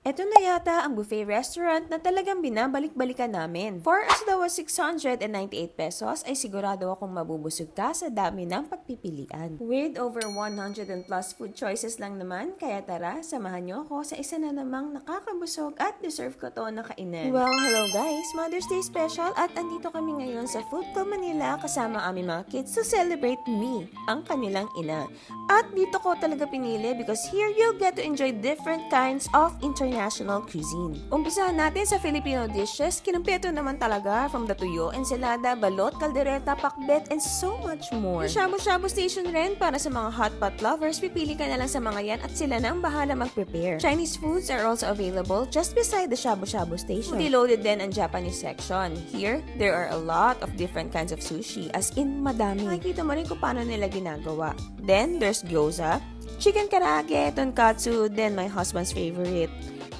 Eto na yata ang buffet restaurant na talagang binabalik-balikan namin. For as daw was 698 pesos ay sigurado akong mabubusog ka sa dami ng pagpipilian. With over 100 and plus food choices lang naman, kaya tara, samahan niyo ako sa isa na namang nakakabusog at deserve ko to na kainan. Well, hello guys! Mother's Day special at andito kami ngayon sa Food Co Manila kasama aming mga kids to celebrate me, ang kanilang ina. At dito ko talaga pinili because here you'll get to enjoy different kinds of international cuisine. Umpisahan natin sa Filipino dishes, kinumpleto naman talaga from the tuyo, ensalada, balot, kaldereta, pakbet, and so much more. Shabu-shabu station rin para sa mga hot pot lovers, pipili ka na lang sa mga yan at sila na ang bahala mag-prepare. Chinese foods are also available just beside the shabu-shabu station. Fully loaded din ang Japanese section. Here, there are a lot of different kinds of sushi, as in madami. Makikita mo rin kung paano nila ginagawa. Then, there's gyoza, chicken karaage, tonkatsu, then my husband's favorite.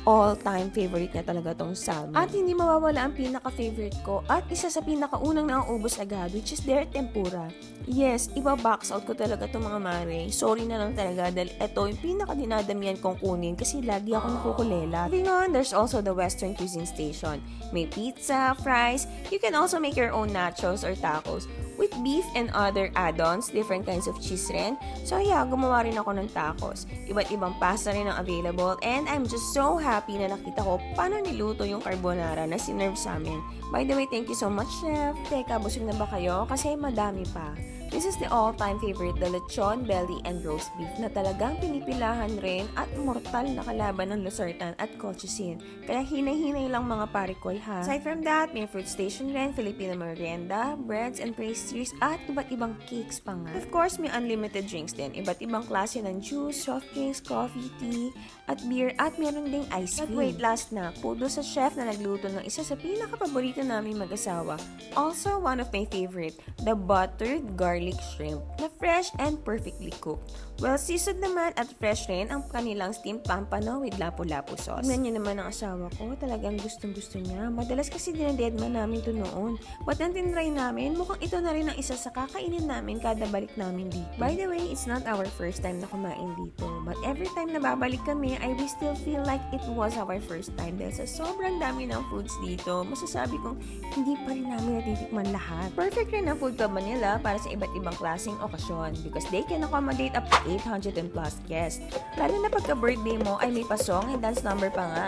All-time favorite niya talaga tong salmon. At hindi mawawala ang pinaka-favorite ko at isa sa pinakaunang nauubos agad, which is their tempura. Yes, iba-box out ko talaga itong mga mare. Sorry na lang talaga dahil ito yung pinaka-dinadamihan kong kunin kasi lagi ako nakukulela. Moving on, there's also the Western Cuisine Station. May pizza, fries, you can also make your own nachos or tacos with beef and other add-ons, different kinds of cheese rin. So yeah, gumawa rin ako ng tacos. Iba't ibang pasta rin ang available and I'm just so happy na nakita ko paano niluto yung carbonara na sinerve sa amin. By the way, thank you so much, Chef. Teka, busog na ba kayo? Kasi madami pa. This is the all-time favorite, the lechon, belly, and roast beef na talagang pinipilahan rin at mortal na kalaban ng Luzertan at Colchicine. Kaya hinay-hinay lang mga parikoy ha. Aside from that, may fruit station rin, Filipino merienda, breads and pastries, at iba't ibang cakes pa nga. Of course, may unlimited drinks din. Iba't ibang klase ng juice, soft drinks, coffee, tea, at beer, at meron ding ice cream. But wait, last na, kudos sa chef na nagluto ng isa sa pinaka-paborito naming mag-asawa. Also, one of my favorite, the buttered garlic shrimp na fresh and perfectly cooked. Well seasoned naman at fresh rin ang kanilang steamed pampano with lapu-lapu sauce. Tignan niyo naman ang asawa ko, talagang gustong-gusto niya. Madalas kasi dinededman namin ito noon. But nang tinry namin, mukhang ito na rin ang isa sa kakainin namin kada balik namin dito. By the way, it's not our first time na kumain dito. But every time na babalik kami, we still feel like it was our first time. Dahil sa sobrang dami ng foods dito, masasabi kong hindi pa rin namin natitikman lahat. Perfect rin ang Food Co Manila para sa iba't ibang klaseng okasyon because they can accommodate up to 800 and plus guests. Lalo na pagka-birthday mo ay may pasong and dance number pa nga.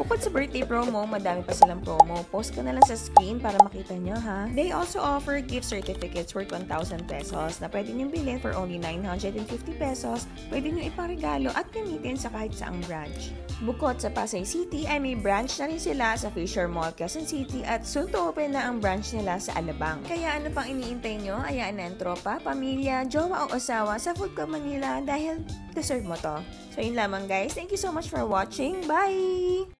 Bukod sa birthday promo, madami pa silang promo. Post ka na lang sa screen para makita nyo ha. They also offer gift certificates worth 1,000 pesos na pwede nyo bilhin for only 950 pesos. Pwede nyo iparegalo at gamitin sa kahit saang branch. Bukod sa Pasay City ay may branch na rin sila sa Fisher Mall, Quezon City at soon to open na ang branch nila sa Alabang. Kaya ano pang iniintay nyo? Ayaan na ang tropa, pamilya, jowa o asawa sa Food Co Manila dahil deserve mo to. So yun lamang guys. Thank you so much for watching. Bye!